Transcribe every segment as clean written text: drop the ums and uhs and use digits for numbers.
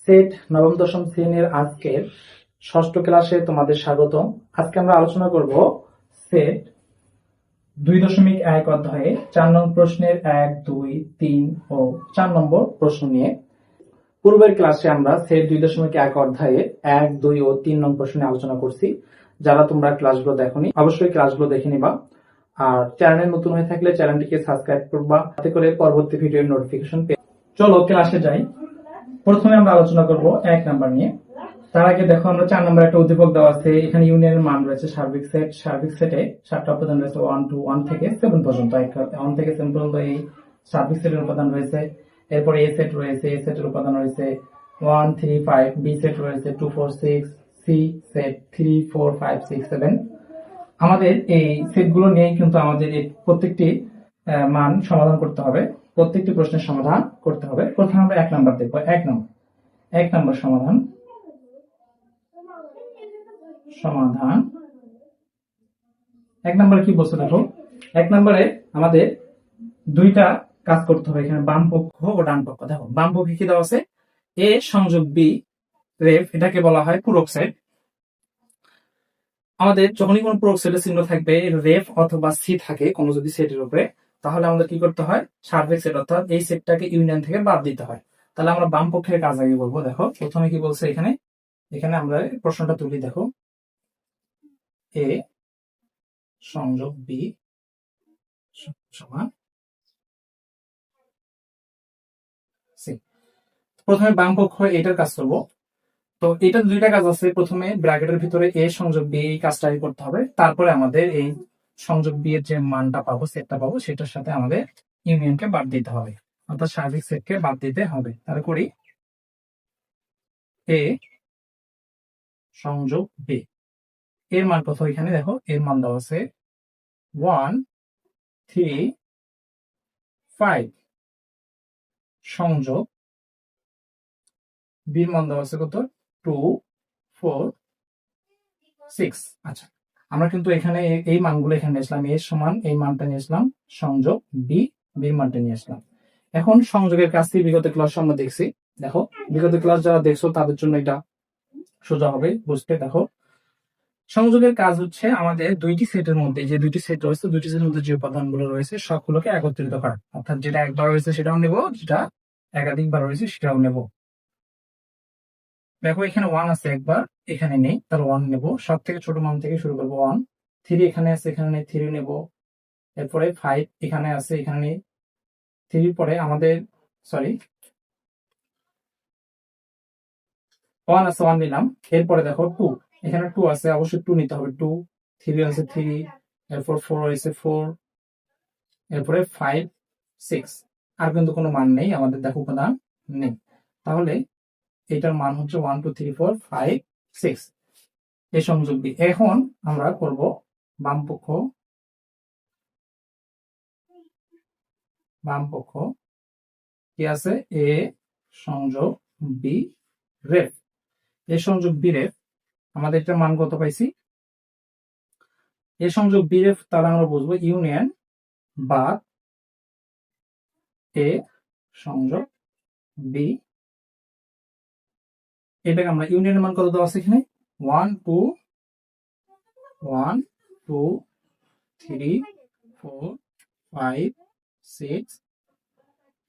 Set নবম দশম শ্রেণীর আজকের ষষ্ঠ ক্লাসে তোমাদের স্বাগত। আজকে আমরা আলোচনা করব সেট 2.1 অধ্যায়ে 4 নং প্রশ্নের 1, 2, 3 ও 4 নম্বর প্রশ্ন নিয়ে। পূর্বের ক্লাসে আমরা সেট 2.1 অধ্যায়ে 1, 2 ও 3 নং প্রশ্ন নিয়ে আলোচনা করছি। যারা তোমরা ক্লাসগুলো দেখোনি অবশ্যই ক্লাসগুলো দেখে নিবা, আর চ্যানেলে নতুন হয়ে থাকলে চ্যানেলটিকে সাবস্ক্রাইব করবা, যাতে করে পরবর্তী ভিডিওর নোটিফিকেশন পেয়ে। চলো ক্লাসে যাই। প্রথমে আমরা আলোচনা করব 1 নাম্বার নিয়ে। তার আগে দেখো, আমরা 4 নাম্বার একটা উদ্দীপক দেওয়া আছে। এখানে ইউনিয়নের মান রয়েছে সার্বিক সেট। সার্বিক সেটে 7টা উপাদান রয়েছে, 1 থেকে 7 পর্যন্ত। 1 থেকে 7 পর্যন্ত এই সার্বিক সেটের উপাদান রয়েছে। এরপর এ সেট রয়েছে, এ সেটের উপাদান রয়েছে 1, 3, 5। বি সেট রয়েছে 2, 4, 6। C set 3, 4, 5, 6, 7। আমাদের এই সেটগুলো নিয়ে কিন্তু আমাদের এই প্রত্যেকটি মান সমাধান করতে হবে, প্রত্যেকটি প্রশ্নের সমাধান করতে হবে। প্রথমে আমরা 1 নাম্বার দেখবো। 1 নাম্বার সমাধান। 1 নাম্বার কি বলছে দেখো। 1 নাম্বারে আমাদের দুইটা কাজ করতে হবে। এখানে বাম পক্ষ ও ডান পক্ষ। দেখো বাম পক্ষে কি দেওয়া আছে, এ সংযোগ বি রেফ, এটাকে বলা হয় পূরক সেট। আমাদের যখনই কোনো পূরক সেটের চিহ্ন থাকবে, রেফ অথবা সি থাকে কোনো যদি সেটের উপরে, তাহলে আমাদের কি করতে হয়, সার্বিক সেট অর্থাৎ এই সেটটাকে ইউনিয়ন থেকে বাদ দিতে হয়। তাহলে আমরা বাম পক্ষের কাজ আগে বলবো। দেখো প্রথমে কি বলছে, এখানে আমরা প্রশ্নটা তুলি। দেখো এ সংযোগ বি সমান সি। প্রথমে বাম পক্ষ এটার কাজ করব। তো এটা দুইটা কাজ আছে। প্রথমে ব্র্যাকেটের ভিতরে এ সংযোগ বি এই কাজটাই করতে হবে। তারপরে আমাদের এই সংযোগ বি এর যে মানটা পাবো, সেটটা পাবো, সেটার সাথে আমাদের ইউনিয়নকে বাদ দিতে হবে, অর্থাৎ সার্বিক সেটকে বাদ দিতে হবে। তাহলে করি এ সংযোগ বি এর মান কত। এখানে দেখো এর মান দেওয়া আছে 1, 3, 5 সংযোগ বির মান দেওয়া আছে কত, 2, 4, 6। আচ্ছা, আমরা কিন্তু এখানে এই মানগুলো এখানে নিয়েছিলাম। এ সমান এই মানটা নিয়েছিলাম, সংযোগ বি বির মানটা নিয়ে আসলাম। এখন সংযোগের কাজটি বিগত ক্লাস আমরা দেখছি। দেখো বিগত ক্লাস যারা দেখছো তাদের জন্য এটা সোজা হবে বুঝতে। দেখো সংযোগের কাজ হচ্ছে আমাদের দুইটি সেটের মধ্যে, যে দুইটি সেট রয়েছে, দুইটি সেটের মধ্যে যে উপাদানগুলো রয়েছে সবগুলোকে একত্রিত করা। অর্থাৎ যেটা একবার রয়েছে সেটাও নেব, যেটা একাধিকবার রয়েছে সেটাও নেব। দেখো এখানে 1 আছে একবার, এখানে নেই, তার 1 নেব। সব থেকে ছোট মান থেকে শুরু করবো। 1, 3 এখানে আছে, এখানে নেই, 3 নেব। এরপরে 5 এখানে আছে, এখানে নেই, 3 পরে আমাদের সরি 1 আছে, 1 নিলাম। এরপরে দেখো 2, এখানে 2 আছে, অবশ্যই 2 নিতে হবে। 2, 3 আছে 3, এরপর 4 আছে 4, এরপরে 5, 6। আর কিন্তু কোনো মান নেই আমাদের, দেখো উপাদান নেই। তাহলে এটার মান হচ্ছে 1, 2, 3, 4, 5, 6 এই সংযোগ বি। এখন আমরা করব বাম পক্ষ কি আছে, এ সংযোগ বি রেফ। এ সংযোগ বি রেফ আমাদের এটার মান কত পাইছি, এ সংযোগ বি রেফ। তাহলে আমরা বুঝবো ইউনিয়ন বা এ সংযোগ বি, এটাকে আমরা ইউনিয়নের মান কত দেওয়া আছে এখানে 1, 2, 3, 4, 5, 6,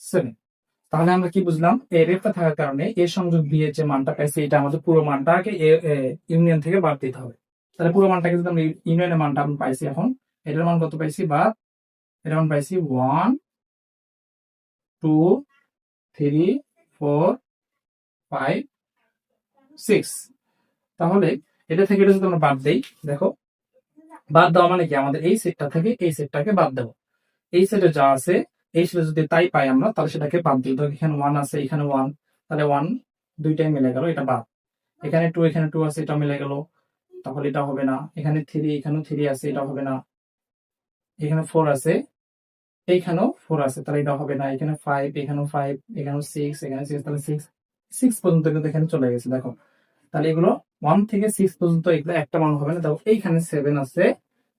7। তাহলে আমরা কি বুঝলাম, এ রেফটা থাকার কারণে এ সংযোগ বি এর যে মানটা পাইছি, এটা আমাদের পুরো মানটাকে ইউনিয়ন থেকে বাদ দিতে হবে। তাহলে পুরো মানটাকে যদি আমরা ইউনিয়নের মানটা আমরা পাইছি, এখন এটার মান কত পাইছি, বা এটার মান পাইছি 1, 2, 3, 4, 5, 6। তাহলে এটা থেকে এটা যদি আমরা বাদ দেই, দেখো বাদ দেওয়া মানে কি, আমাদের এই সেটটা থেকে এই সেটটাকে বাদ দেবো। এই সেটে যা আছে এই সেটে যদি তাই পাই আমরা, তাহলে সেটাকে বাদ দিই। ধর এখানে 1 আছে, এখানে 1, তাহলে 1 দুইটাই মিলে গেল, এটা বাদ। এখানে 2, এখানে 2 আছে, এটা মিলে গেল, তাহলে এটা হবে না। এখানে 3, এখানেও 3 আছে, এটা হবে না। এখানে 4 আছে, এইখানেও 4 আছে, তাহলে এটা হবে না। এখানে 5, এখানেও 5, এখানেও 6, এখানে 6, তাহলে 6 পর্যন্ত কিন্তু এখানে চলে গেছে। দেখো তাহলে এগুলো 1 থেকে 6 পর্যন্ত এগুলো একটা মান হবে না। দেখো এইখানে 7 আছে,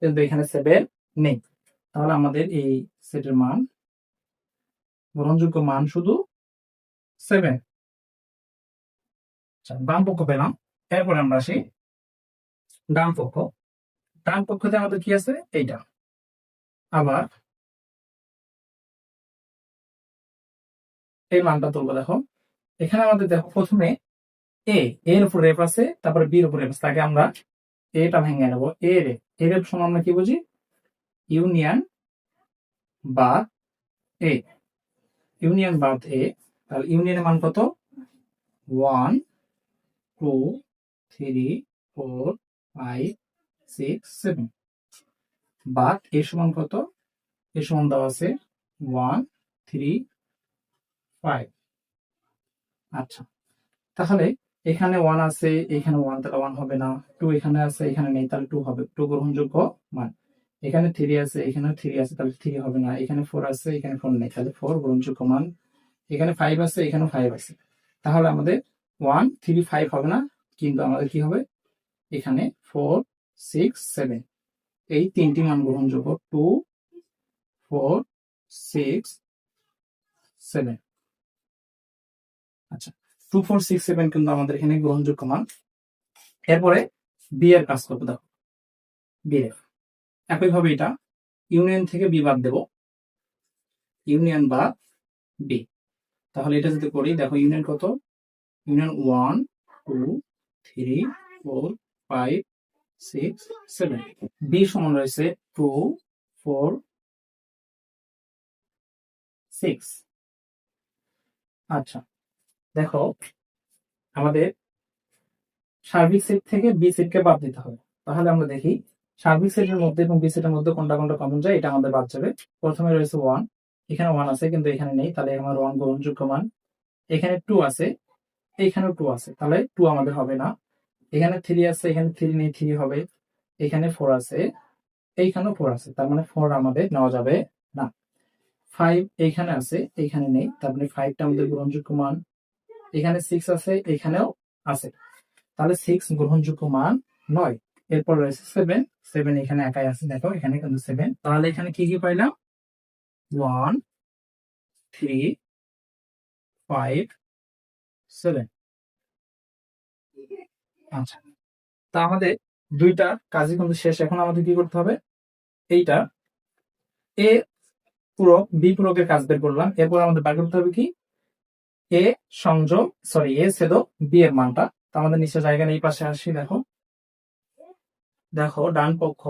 কিন্তু এখানে 7 নেই। তাহলে আমাদের এই সেটের মান, গ্রহণযোগ্য মান শুধু 7। বাম পক্ষ পেলাম। এরপরে আমরা আসি ডান পক্ষ। ডান পক্ষতে আমাদের কি আছে? এইটা। আবার এই মানটা তুলবো। দেখো এখানে আমাদের দেখো প্রথমে এর উপর রেফ আছে, তারপরে বির উপর রেফ আছে। তাকে আমরা এটা ভেঙে নেবো। এর সমান আমরা কি বুঝি? ইউনিয়ন বা এ। ইউনিয়ন বাদ এ। তাহলে ইউনিয়নের মান কত? 1 2 3 4 5 6 7। বাদ এর সমান কত? এর সমান দেওয়া আছে 1 3 5। আচ্ছা, তাহলে এখানে 1 আছে, এখানে 1, তাহলে 1 হবে না। 2 এখানে আছে, এখানে নেই, তাহলে 2 হবে। 2 গ্রহণযোগ্য মান। এখানে 3 আছে, এখানে 3 আছে, তাহলে 3 হবে না। এখানে 4 আছে, এখানে 4 নেই, তাহলে 4 গ্রহণযোগ্য মান। এখানে 5 আছে, এখানে 5 আছে, তাহলে আমাদের 1 3 5 হবে না, কিন্তু আমাদের কি হবে? এখানে 4 6 7 এই তিনটি মান গ্রহণযোগ্য। 2 4 6 7। আচ্ছা, 2 4 6 7 কিন্তু আমাদের এখানে গ্রহণযোগ্য মান। এরপরে বি এর কাজ করবো। দেখো বি এর একইভাবে এটা ইউনিয়ন থেকে বি বাদ দেব। ইউনিয়ন বা বি। তাহলে এটা যদি করি, দেখো ইউনিয়ন কত? ইউনিয়ন 1 2 3 4 5 6 7। বি সমান রয়েছে 2 4 6। আচ্ছা, দেখো আমাদের সার্বিক সেট থেকে বি সেটকে বাদ দিতে হবে। তাহলে আমরা দেখি সার্বিক সেটের মধ্যে এবং বি সেটের মধ্যে কোনটা কোনটা কমন যায়, এটা আমাদের বাদ যাবে। প্রথমে রয়েছে 1। এখানে 1 আছে, কিন্তু এখানে নেই, তাহলে আমার 1 গ্রহণযোগ্য মান। এখানে 2 আছে, এখানেও 2 আছে, তাহলে 2 আমাদের হবে না। এখানে 3 আছে, এখানে 3 নেই, 3 হবে। এখানে 4 আছে, এইখানেও 4 আছে, তার মানে 4 আমাদের নেওয়া যাবে না। 5 এইখানে আছে, এইখানে নেই, তার মানে 5টা আমাদের গ্রহণযোগ্য মান। এখানে 6 আছে, এখানেও আছে, তাহলে 6 গ্রহণযোগ্য মান নয়। এরপর রয়েছে 7। 7 এখানে একাই আছে, দেখো এখানে কিন্তু 7। তাহলে এখানে কি কি পাইলাম? 1 3 5 7। আচ্ছা, তা আমাদের দুইটা কাজই কিন্তু শেষ। এখন আমাদের কি করতে হবে? এইটা এ পূরক বি পূরকের কাজ বের করলাম। এরপর আমাদের বের করতে হবে কি? এ সংযোগ, সরি, এ ছেদক বি এর মানটা। তো আমাদের নিচে জায়গা নেই, পাশে আসি। দেখো দেখো ডান পক্ষ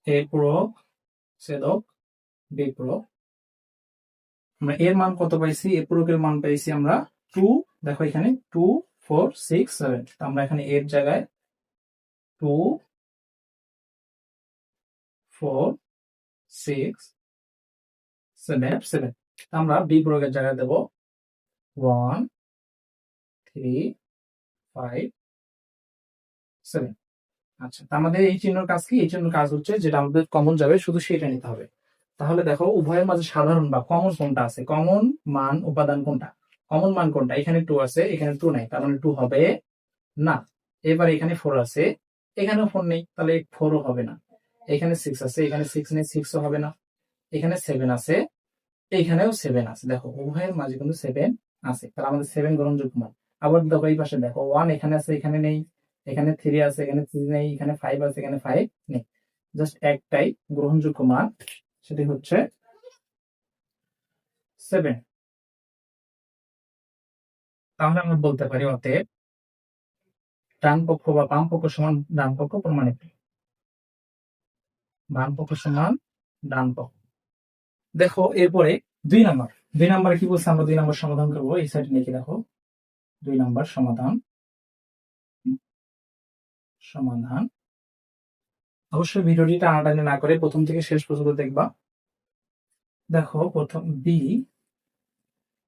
এ পূরক ছেদক বি পূরক। আমরা এর মান কত পাইছি? এ পূরকের মান পাইছি আমরা 2। দেখো এখানে 2 4 6 7। আমরা এখানে এর জায়গায় 2 4 6 7 7। আমরা বি পূরকের জায়গায় দেব 1 3 5 7। আচ্ছা, তো আমাদের এই চিহ্নের কাজ কি? এই চিহ্নের কাজ হচ্ছে যেটা আমাদের কমন যাবে শুধু সেটা নিতে হবে। তাহলে দেখো উভয়ের মাঝে সাধারণ বা কমন কোনটা আছে? কমন মান উপাদান কোনটা? কমন মান কোনটা? এখানে 2 আছে, এখানে 2 নাই, তার মানে 2 হবে না। এবার এখানে 4 আছে, এখানেও 4 নেই, তাহলে 4ও হবে না। এখানে 6 আছে, এখানে 6 নেই, 6ও হবে না। এখানে 7 আছে, এখানেও 7 আছে। দেখো উভয়ের মাঝে কিন্তু 7 আছে, তাহলে আমাদের 7 গ্রহণযোগ্য মান। আবার দেখো এই পাশে দেখো 1 এখানে আছে, এখানে নেই। এখানে 3 আছে, এখানে 3 নেই। এখানে 5 আছে, এখানে 5 নেই। জাস্ট একটাই গ্রহণযোগ্য মান, সেটি হচ্ছে 7। তাহলে আমরা বলতে পারি অতএব ডান পক্ষ বা বাম পক্ষ সমান ডান পক্ষ প্রমাণিত। বাম পক্ষ সমান ডান পক্ষ। দেখো এরপরে 2 নম্বর। 2 নম্বরে কি বলছে? আমরা 2 নম্বর সমাধান করবো। এই সাইড লিখে দেখো 2 নম্বর সমাধান। সমাধান অবশ্যই ভিডিওটি টানাটানি না করে প্রথম থেকে শেষ পর্যন্ত দেখবা। দেখো প্রথম বি,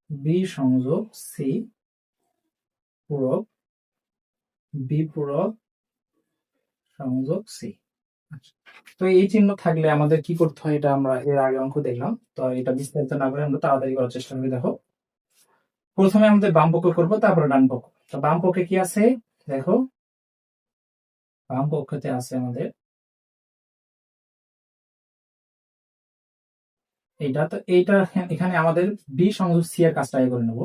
বি সংযোগ সি পূরক, বি পূরক সংযোগ সি। তো এই চিহ্ন থাকলে আমাদের কি করতে হয়? এটা আমরা এর আগে অঙ্ক দেখলাম, তো এটা বিস্তারিত না করে আমরা তাড়াতাড়ি করার চেষ্টা করি। দেখো প্রথমে আমাদের বাম পক্ষ করবো, তারপরে ডান পক্ষ। তো বাম পক্ষে কি আছে? দেখো বাম পক্ষতে আছে আমাদের এইটা তো এইটা এখানে আমাদের বি সংযোগ সি এর কাজটা আগে করে নেব।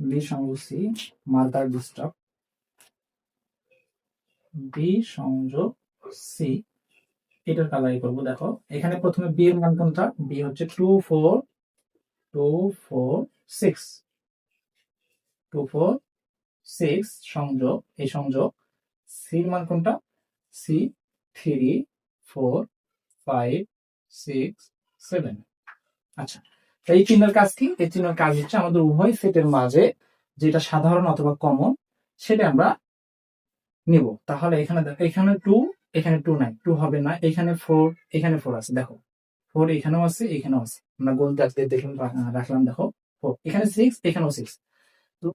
বি সংযোগ সি, মার্কার ডিস্টার্ব, বি সংযোগ সি, এটার কালার করবো। দেখো এখানে প্রথমে বি এর মান কোনটা, বি হচ্ছে 2 4 2 4 6, 2 4 6 সংযোগ, এই সংযোগ। সি এর মান কোনটা, সি 3 4 5 6 7। আচ্ছা, এই চিহ্নের কাজ কি? এই চিহ্নের কাজ হচ্ছে আমাদের উভয় সেটের মাঝে যেটা সাধারণ অথবা কমন সেটা আমরা নিব। তাহলে এখানে দেখো, এখানে 2 এখানে 2 নাই, 2 হবে না। এখানে 4 এখানে 4 আছে, দেখো 4 এখানেও আছে এখানেও আছে, আমরা গোল দাগ দিয়ে দেখলাম, রাখলাম। দেখো 4 এখানে 6 এখানেও 6। তো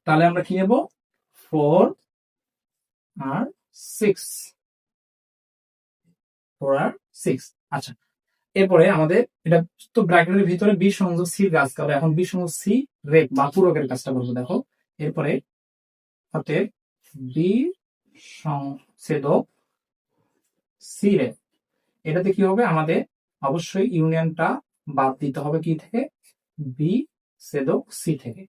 তাহলে আমরা কি নেব, 4 আর 6, 4 আর 6। আচ্ছা, এরপরে আমাদের এটা তো ব্র্যাকেটের ভিতরে বি সংযোগ সি কাজ করে, এখন বি সংযোগ সি রেপ বা পূরকের কাজটা করবো। দেখো এরপরে হতে বি সংছেদক সি রেপ, এটাতে কি হবে, আমাদের অবশ্যই ইউনিয়নটা বাদ দিতে হবে কি থেকে, বি ছেদক সি থেকে।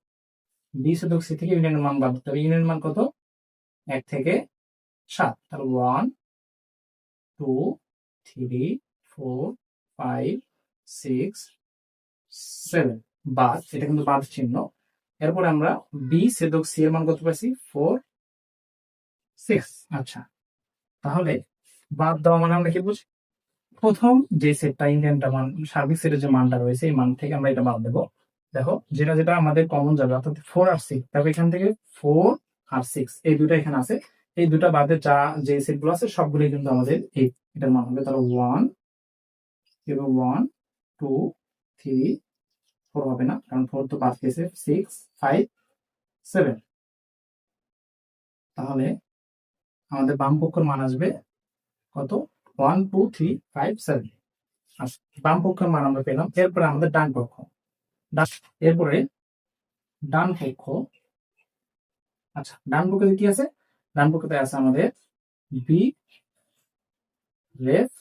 বি ছেদক সি থেকে ইউনিয়নের মান বাদ দিতে হবে। ইউনিয়নের মান কত, 1 থেকে 7। তাহলে 1 2 3 4 5 6 7, বাদ, এটা কিন্তু বাদ চিহ্ন। এরপরে আমরা বি ছেদক সি এর মান কত পাইছি, 4 6। আচ্ছা, তাহলে বাদ দেওয়া মানে আমরা কি বুঝি, প্রথম যে সেটটা ইন্ডিয়ানটা মান, সার্বিক সেটের যে মানটা রয়েছে এই মান থেকে আমরা এটা বাদ দেবো। দেখো যেটা যেটা আমাদের কমন যাবে, অর্থাৎ 4 আর 6, তারপর এখান থেকে 4 আর 6 এই দুটো এখানে আছে, এই দুটো বাদে যা যে সেটগুলো আছে সবগুলোই কিন্তু আমাদের এটার মান হবে। তাহলে 1 এবং 1 2 3 4 হবে না, কারণ 4 তো বাদ গেছে, 6 5 7। তাহলে আমাদের বাম পক্ষের মান আসবে কত, 1 2 3 5 7। আচ্ছা, বাম পক্ষের মান আমরা পেলাম। এরপরে আমাদের ডান পক্ষ, এরপরে ডান পক্ষ। আচ্ছা, ডান পক্ষে কি আছে, ডান পক্ষে আছে আমাদের বি রেফ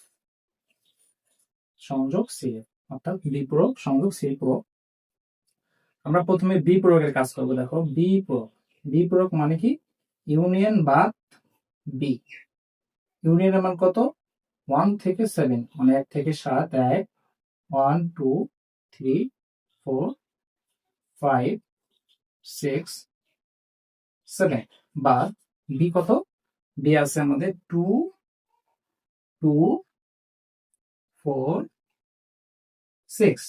সংযোগ সি রেফ, অর্থাৎ বি পূরক সংযোগ সি পূরক। আমরা প্রথমে বি পূরকের কাজ করব। দেখো বি পূরক, বি পূরক মানে কি, ইউনিয়ন বা বি। ইউনিয়নের মান কত, 1 থেকে 7, মানে 1 থেকে 7, 1 1 2 3 4 5 6 7, বা বি কত, বি আছে আমাদের 2 2 4 6।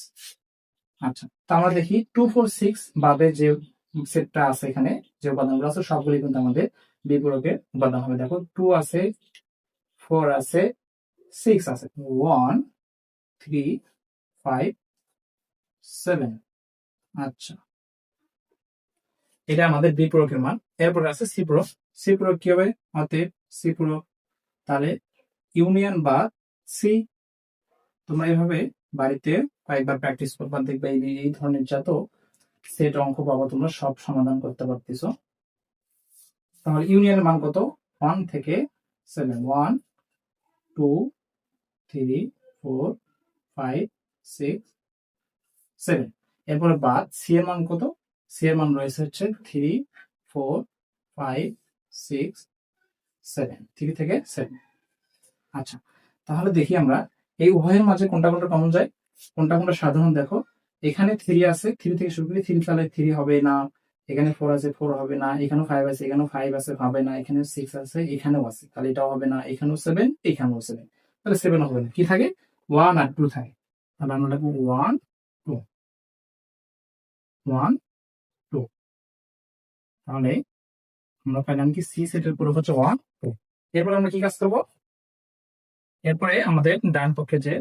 আচ্ছা, তো আমরা দেখি 2 4 6 বাদে যে সেটটা আছে, এখানে যে উপাদানগুলো আছে সবগুলি কিন্তু আমাদের বিপরকের উপাদান হবে। দেখো 2 আছে, 4 আছে, 6 আছে, 1 3 5 7। আচ্ছা, এটা আমাদের বিপরকের মান। এরপরে আছে সি পূরক। সি পূরক কি হবে, অতএব সি পূরক, তাহলে ইউনিয়ন বা সি। তোমরা এইভাবে বাড়িতে কয়েকবার প্র্যাকটিস করবা, দেখবে এই ধরনের যত সেট অঙ্ক পাবো তোমরা সব সমাধান করতে পারতেছো। তাহলে ইউনিয়নের মান কত, 1 থেকে 7, 1 2 3 4 5 6 7। এরপরে বাদ সি এর মান কত, সি এর মান রয়েছে হচ্ছে 3 4 5 6 7, 3 থেকে 7। আচ্ছা, তাহলে দেখি আমরা এই উভয়ের মাঝে কোনটা কোনটা কমন যায়, কোনটা কোনটা সাধারণ। দেখো এখানে 3 আছে, 3 থেকে শুরু করি, 3 তাহলে 3 হবে না, এখানে 4 আছে 4 হবে না, এখানেও 5 আছে এখানেও 5 আছে হবে না, এখানে 6 আছে এখানেও আছে, তাহলে এটাও হবে না, এখানেও 7 এখানেও 7, তাহলে 7 হবে না। কি থাকে, 1 আর 2 থাকে। তাহলে আমরা লিখবো 1 2 1 2। তাহলে আমরা পাইলাম কি, সি সেটের পুরো হচ্ছে 1 2। এরপর আমরা কি কাজ করবো, এরপরে আমাদের ডান পক্ষে যে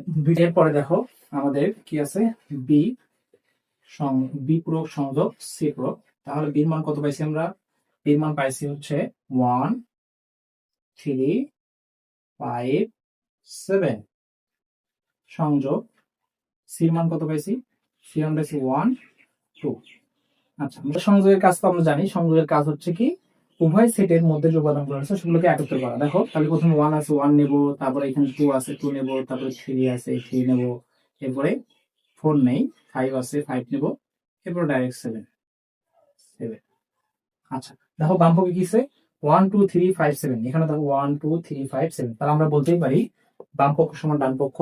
এরপরে দেখো আমাদের কি আছে, বি বি পূরক সংযোগ সি পূরক। তাহলে বির মান কত পাইছি আমরা, বির মান পাইছি হচ্ছে 1 3 5 7 সংযোগ সির মান কত পাইছি, সি মান পাইছি 1 2। আচ্ছা, সংযোগের কাজ তো আমরা জানি, সংযোগের কাজ হচ্ছে কি, উভয় সেটের মধ্যে যে উপাদানগুলো আছে সেগুলোকে একত্র করা। দেখো তাহলে প্রথমে 1 আছে 1 নেব, তারপরে এখানে 2 আছে 2 নেব, তারপরে 3 আছে 3 নেব, এরপরে 4 নেই, 5 আছে 5 নেব, এরপর ডাইরেক্ট 7 7। আচ্ছা দেখো বামপক্ষে কি আছে 1 2 3 5 7, এখানে দেখো 1 2 3 5 7, তাহলে আমরা বলতেই পারি বামপক্ষ সমান ডানপক্ষ,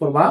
অথবা